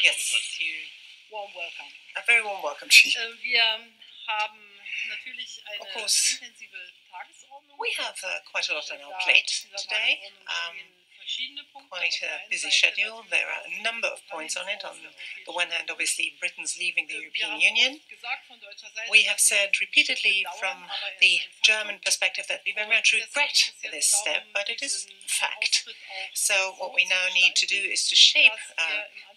Yes, warm welcome. A very warm welcome to you. Wir haben natürlich eine Of course, intensive Tagesordnung. we have quite a lot on our plate today. Quite a busy schedule. There are a number of points on it. On the one hand, obviously, Britain's leaving the European Union. We have said repeatedly from the German perspective that we very much regret this step, but it is fact. So what we now need to do is to shape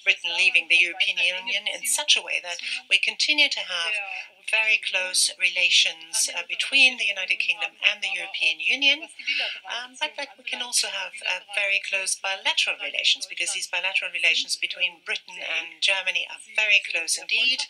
Britain leaving the European Union in such a way that we continue to have very close relations between the United Kingdom and the European Union, but that we can also have very close bilateral relations, because these bilateral relations between Britain and Germany are very close indeed.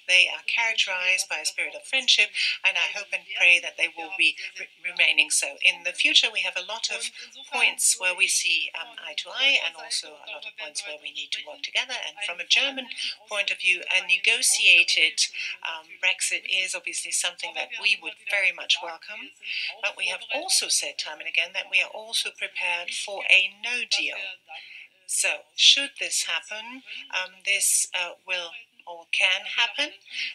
They are characterized by a spirit of friendship, and I hope and pray that they will be remaining so. In the future, we have a lot of points where we see eye to eye, and also a lot of points where we need to work together. And from a German point of view, a negotiated Brexit is obviously something that we would very much welcome. But we have also said time and again that we are also prepared for a no deal. So should this happen, this will or can happen.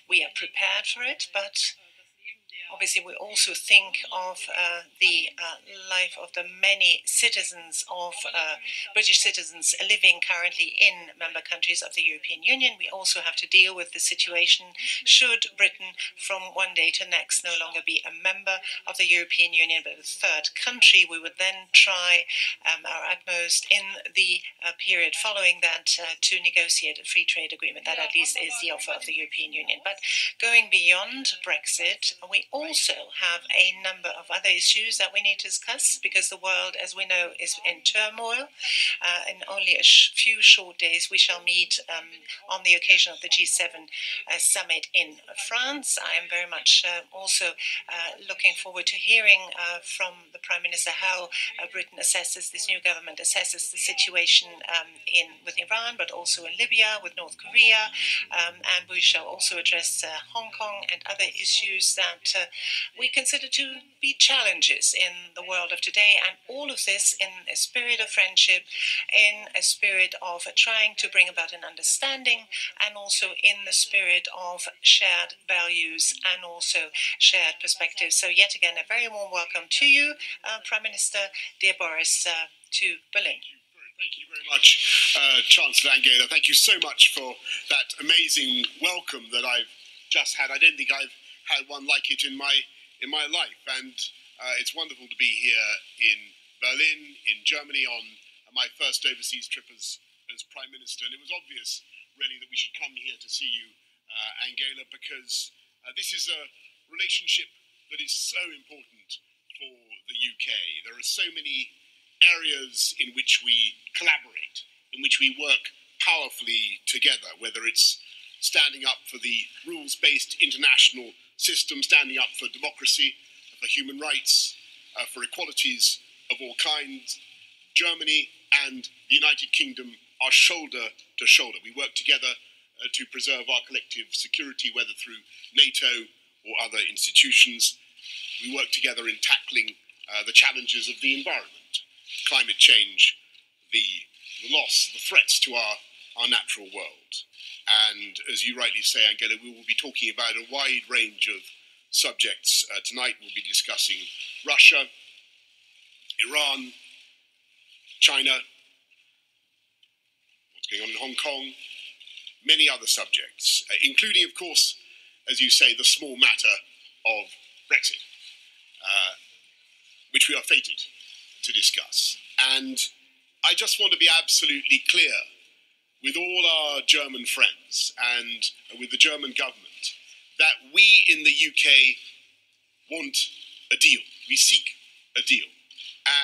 We are prepared for it, but obviously, we also think of the life of the many citizens of British citizens living currently in member countries of the European Union. We also have to deal with the situation should Britain from one day to next no longer be a member of the European Union but a third country. We would then try our utmost in the period following that to negotiate a free trade agreement. That at least is the offer of the European Union. But going beyond Brexit, we also have a number of other issues that we need to discuss, because the world, as we know, is in turmoil. In only a few short days, we shall meet on the occasion of the G7 summit in France. I am very much also looking forward to hearing from the Prime Minister how Britain assesses, this new government assesses the situation with Iran, but also in Libya, with North Korea, and we shall also address Hong Kong and other issues that we consider to be challenges in the world of today, and all of this in a spirit of friendship, in a spirit of trying to bring about an understanding, and also in the spirit of shared values and also shared perspectives. So yet again, a very warm welcome to you, Prime Minister, dear Boris, to Berlin. Thank you very much, Chancellor Angela. Thank you so much for that amazing welcome that I've just had. I don't think I've had one like it in my life, and it's wonderful to be here in Berlin, in Germany, on my first overseas trip as Prime Minister. And it was obvious, really, that we should come here to see you, Angela, because this is a relationship that is so important for the UK. There are so many areas in which we collaborate, in which we work powerfully together, whether it's standing up for the rules-based international system, standing up for democracy, for human rights, for equalities of all kinds. Germany and the United Kingdom are shoulder to shoulder. We work together to preserve our collective security, whether through NATO or other institutions. We work together in tackling the challenges of the environment, climate change, the loss, the threats to our natural world. And as you rightly say, Angela, we will be talking about a wide range of subjects. Tonight we'll be discussing Russia, Iran, China, what's going on in Hong Kong, many other subjects, including, of course, as you say, the small matter of Brexit, which we are fated to discuss. And I just want to be absolutely clear with all our German friends and with the German government that we in the UK want a deal. We seek a deal.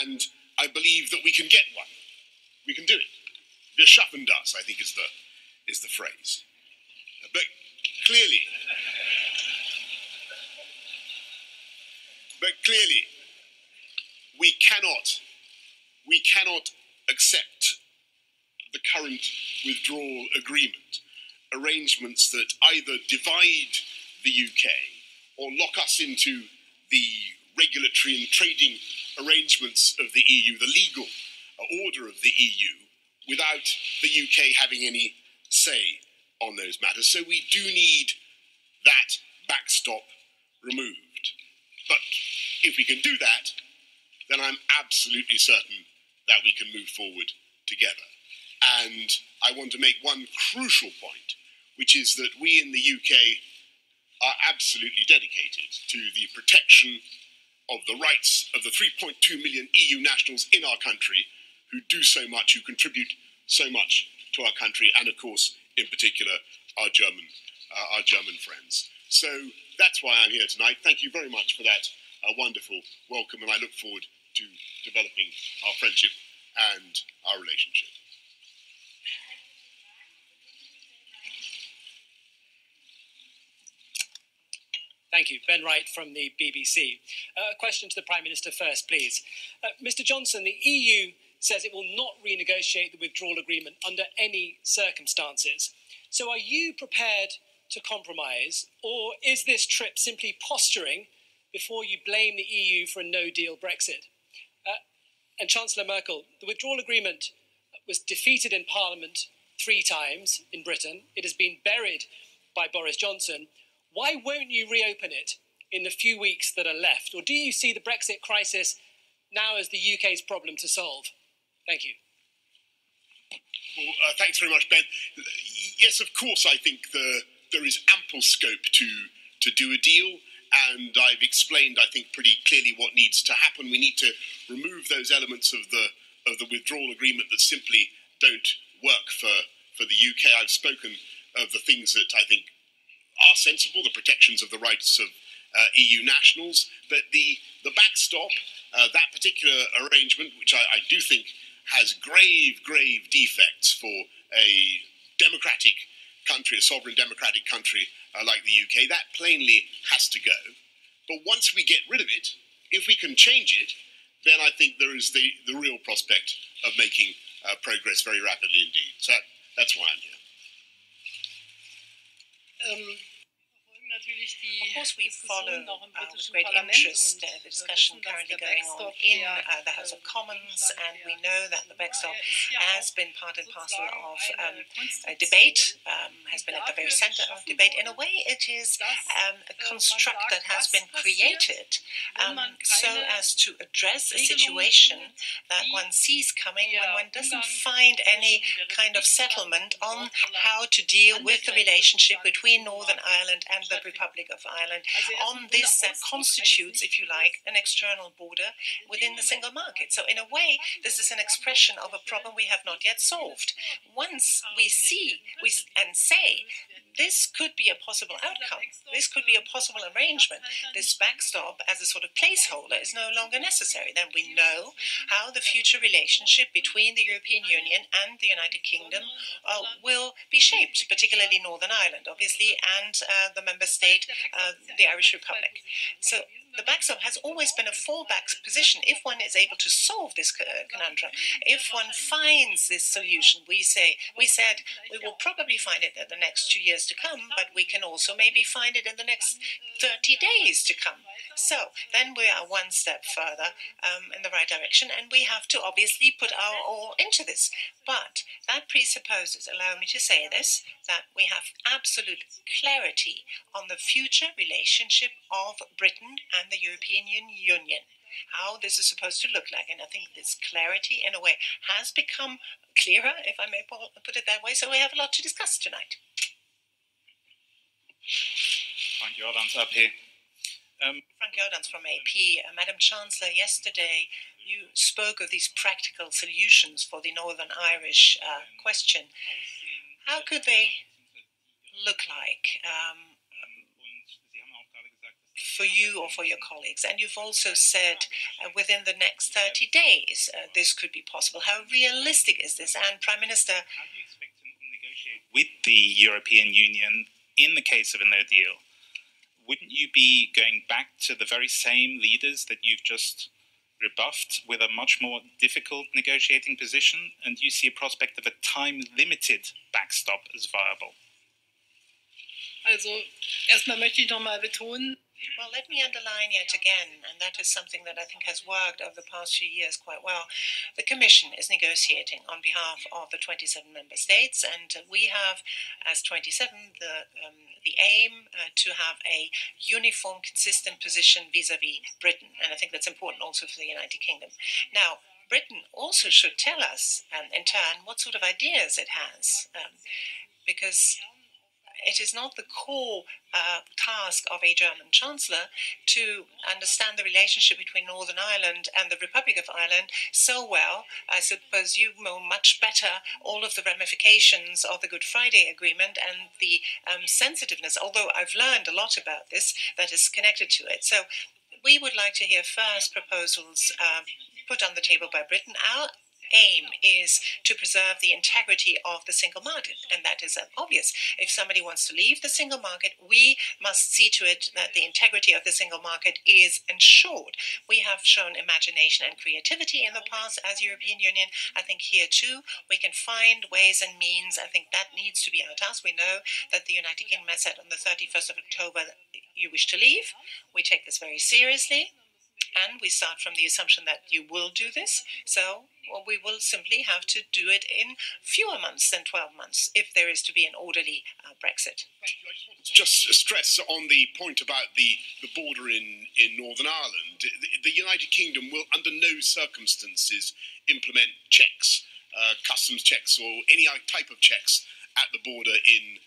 And I believe that we can get one. We can do it. Wir schaffen das, I think is the phrase. But clearly, we cannot accept the current withdrawal agreement, arrangements that either divide the UK or lock us into the regulatory and trading arrangements of the EU, the legal order of the EU, without the UK having any say on those matters. So we do need that backstop removed. But if we can do that, then I'm absolutely certain that we can move forward together. And I want to make one crucial point, which is that we in the UK are absolutely dedicated to the protection of the rights of the 3.2 million EU nationals in our country who do so much, who contribute so much to our country, and of course, in particular, our German friends. So that's why I'm here tonight. Thank you very much for that wonderful welcome, and I look forward to developing our friendship and our relationship. Thank you. Ben Wright from the BBC. A question to the Prime Minister first, please. Mr. Johnson, the EU says it will not renegotiate the withdrawal agreement under any circumstances. So are you prepared to compromise, or is this trip simply posturing before you blame the EU for a no-deal Brexit? And Chancellor Merkel, the withdrawal agreement was defeated in Parliament 3 times in Britain. It has been buried by Boris Johnson. Why won't you reopen it in the few weeks that are left? Or do you see the Brexit crisis now as the UK's problem to solve? Thank you. Well, thanks very much, Ben. Yes, of course, I think there is ample scope to do a deal. And I've explained, I think, pretty clearly what needs to happen. We need to remove those elements of the withdrawal agreement that simply don't work for the UK. I've spoken of the things that I think are sensible, the protections of the rights of EU nationals, but the backstop, that particular arrangement, which I do think has grave defects for a democratic country, a sovereign democratic country like the UK, that plainly has to go. But once we get rid of it, if we can change it, then I think there is the real prospect of making progress very rapidly indeed. So that's why I'm here. Of course, we follow with great interest the discussion currently going on in the House of Commons, and we know that the backstop has been part and parcel of a debate, has been at the very centre of debate. In a way, it is a construct that has been created so as to address a situation that one sees coming when one doesn't find any kind of settlement on how to deal with the relationship between Northern Ireland and the Republic of Ireland on this that constitutes, if you like, an external border within the single market. So in a way, this is an expression of a problem we have not yet solved. Once we see and say, this could be a possible outcome, this could be a possible arrangement, this backstop as a sort of placeholder is no longer necessary, then we know how the future relationship between the European Union and the United Kingdom will be shaped, particularly Northern Ireland, obviously, and the member state, the Irish Republic. So the backstop has always been a fallback position if one is able to solve this conundrum. If one finds this solution, we said we will probably find it in the next 2 years to come, but we can also maybe find it in the next 30 days to come. So then we are one step further in the right direction, and we have to obviously put our all into this. But that presupposes, allow me to say this, that we have absolute clarity on the future relationship of Britain and the European Union, how this is supposed to look like. And I think this clarity, in a way, has become clearer, if I may put it that way. So we have a lot to discuss tonight. Frank Jordans, AP. Frank Jordans from AP. Madam Chancellor, yesterday you spoke of these practical solutions for the Northern Irish question. How could they look like for you or for your colleagues? And you've also said within the next 30 days this could be possible. How realistic is this? And Prime Minister, how do you expect to negotiate with the European Union in the case of a no deal? Wouldn't you be going back to the very same leaders that you've just rebuffed with a much more difficult negotiating position? And do you see a prospect of a time-limited backstop as viable? Also, erstmal möchte ich noch mal betonen. Well, let me underline yet again, and that is something that I think has worked over the past few years quite well. The Commission is negotiating on behalf of the 27 member states, and we have, as 27, the aim to have a uniform, consistent position vis-à-vis Britain, and I think that's important also for the United Kingdom. Now, Britain also should tell us, in turn, what sort of ideas it has, because it is not the core task of a German Chancellor to understand the relationship between Northern Ireland and the Republic of Ireland so well. I suppose you know much better all of the ramifications of the Good Friday Agreement and the sensitiveness, although I've learned a lot about this that is connected to it. So we would like to hear first proposals put on the table by Britain. Our aim is to preserve the integrity of the single market, and that is obvious. If somebody wants to leave the single market, we must see to it that the integrity of the single market is ensured. We have shown imagination and creativity in the past as European Union. I think here too we can find ways and means. I think that needs to be our task. We know that the United Kingdom has said on the 31st of October that you wish to leave. We take this very seriously, and we start from the assumption that you will do this. So we will simply have to do it in fewer months than 12 months if there is to be an orderly Brexit. Thank you. I just want to stress on the point about the border in Northern Ireland. The United Kingdom will under no circumstances implement checks, customs checks or any other type of checks at the border in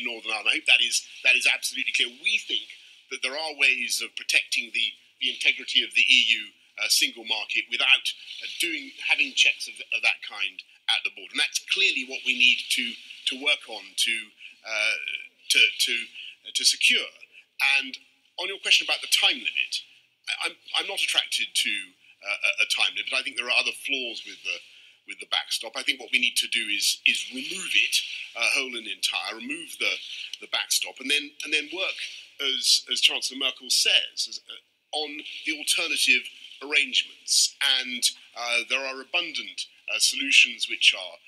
Northern Ireland. I hope that is absolutely clear. We think that there are ways of protecting the integrity of the EU single market without having checks of that kind at the border, and that's clearly what we need to work on to secure. And on your question about the time limit, I'm not attracted to a time limit. I think there are other flaws with the backstop. I think what we need to do is remove it whole and entire, remove the backstop, and then work as Chancellor Merkel says on the alternative arrangements, and there are abundant solutions which are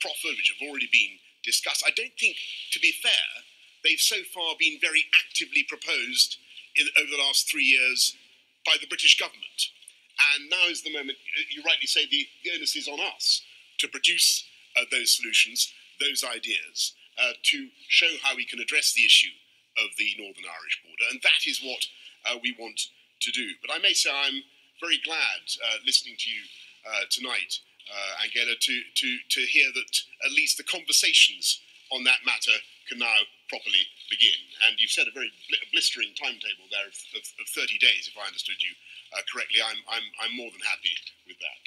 proffered, which have already been discussed. I don't think, to be fair, they've so far been very actively proposed over the last 3 years by the British government. And now is the moment, you rightly say, the onus is on us to produce those solutions, those ideas, to show how we can address the issue of the Northern Irish border. And that is what we want to do. But I may say I'm very glad listening to you tonight, Angela, to hear that at least the conversations on that matter can now properly begin. And you've set a very blistering timetable there of 30 days, if I understood you correctly. I'm more than happy with that.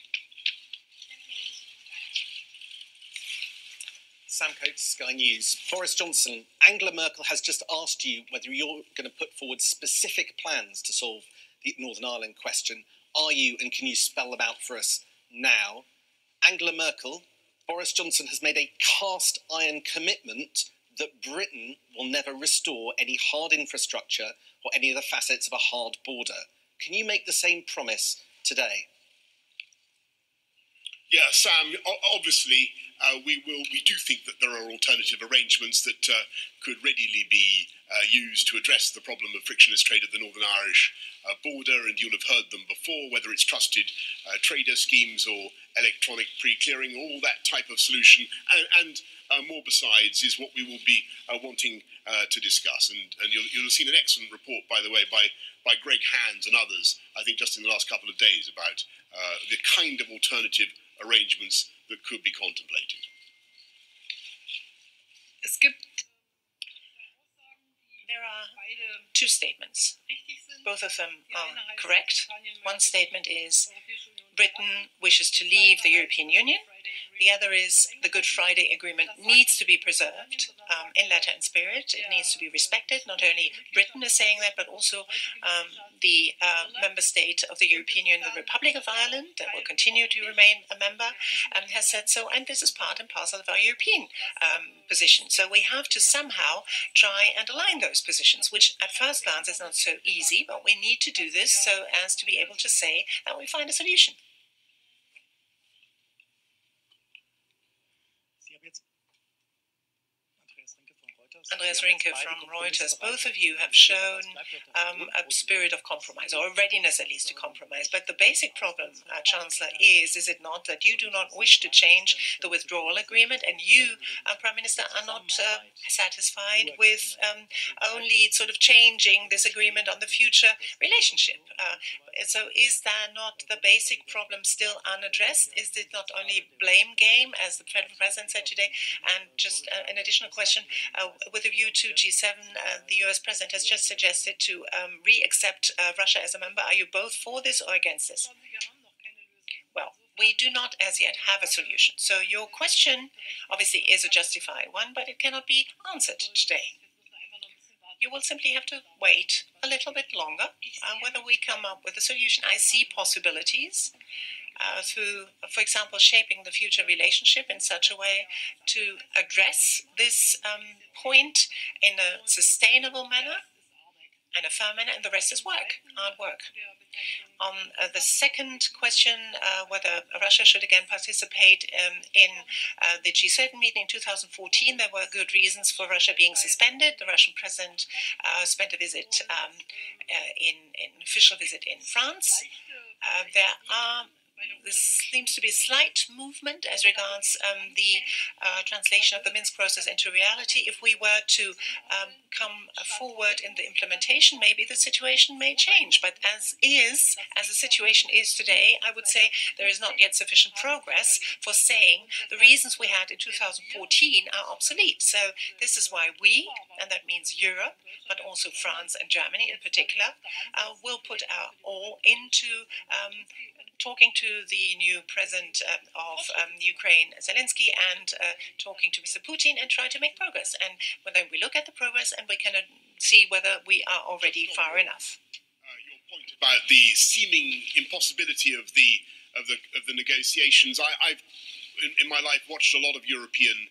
Sam Coates, Sky News. Boris Johnson, Angela Merkel has just asked you whether you're going to put forward specific plans to solve the Northern Ireland question. Are you, and can you spell them out for us now? Angela Merkel, Boris Johnson has made a cast iron commitment that Britain will never restore any hard infrastructure or any of the facets of a hard border. Can you make the same promise today? Yeah, Sam, obviously we do think that there are alternative arrangements that could readily be used to address the problem of frictionless trade at the Northern Irish border, and you'll have heard them before, whether it's trusted trader schemes or electronic pre-clearing, all that type of solution, and more besides is what we will be wanting to discuss. And you'll have seen an excellent report, by the way, by Greg Hands and others, I think just in the last couple of days, about the kind of alternative arrangements that could be contemplated. There are two statements. Both of them are correct. One statement is Britain wishes to leave the European Union. The other is the Good Friday Agreement needs to be preserved in letter and spirit. It needs to be respected. Not only Britain is saying that, but also the member state of the European Union, the Republic of Ireland, that will continue to remain a member, has said so. And this is part and parcel of our European position. So we have to somehow try and align those positions, which at first glance is not so easy, but we need to do this so as to be able to say that we find a solution. Andreas Rinke from Reuters, both of you have shown a spirit of compromise, or a readiness at least to compromise. But the basic problem, Chancellor, is it not that you do not wish to change the withdrawal agreement, and you, Prime Minister, are not satisfied with only sort of changing this agreement on the future relationship? So is there not the basic problem still unaddressed? Is it not only blame game, as the Federal President said today? And just an additional question, with a view to G7, the US President has just suggested to re-accept Russia as a member. Are you both for this or against this? Well, we do not as yet have a solution. So your question obviously is a justified one, but it cannot be answered today. You will simply have to wait a little bit longer whether we come up with a solution. I see possibilities through, for example, shaping the future relationship in such a way to address this point in a sustainable manner and a firm manner, and the rest is work, hard work. On the second question, whether Russia should again participate in the G7 meeting in 2014, there were good reasons for Russia being suspended. The Russian president spent a visit, an official visit in France. There seems to be a slight movement as regards the translation of the Minsk process into reality. If we were to come forward in the implementation, maybe the situation may change. But as the situation is today, I would say there is not yet sufficient progress for saying the reasons we had in 2014 are obsolete. So this is why we, and that means Europe, but also France and Germany in particular, will put our all into talking to the new president of Ukraine, Zelensky, and talking to Mr. Putin and try to make progress. And then we look at the progress and we can see whether we are already far enough. Your point about the seeming impossibility of the negotiations. I've in my life watched a lot of European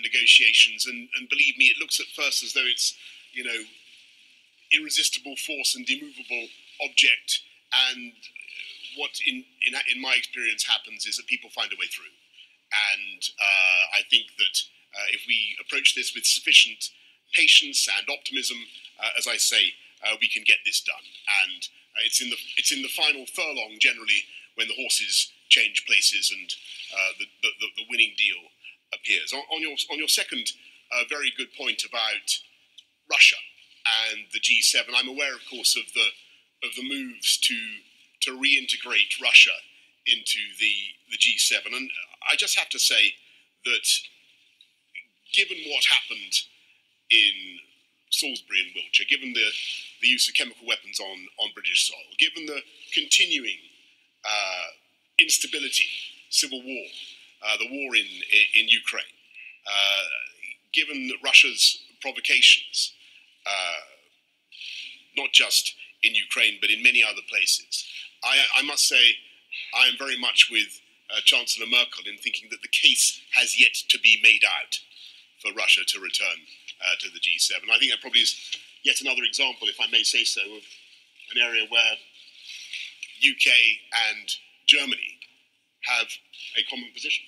negotiations, and believe me, it looks at first as though it's irresistible force and immovable object, and what in my experience happens is that people find a way through. And I think that if we approach this with sufficient patience and optimism, as I say, we can get this done. And it's in the final furlong generally when the horses change places and the winning deal appears. On your second very good point about Russia and the G7, I'm aware, of course, of the moves to reintegrate Russia into the G7. And I just have to say that given what happened in Salisbury and Wiltshire, given the use of chemical weapons on British soil, given the continuing instability, civil war, the war in Ukraine, given Russia's provocations, not just in Ukraine but in many other places, I must say I am very much with Chancellor Merkel in thinking that the case has yet to be made out for Russia to return to the G7. I think that probably is yet another example, if I may say so, of an area where UK and Germany have a common position.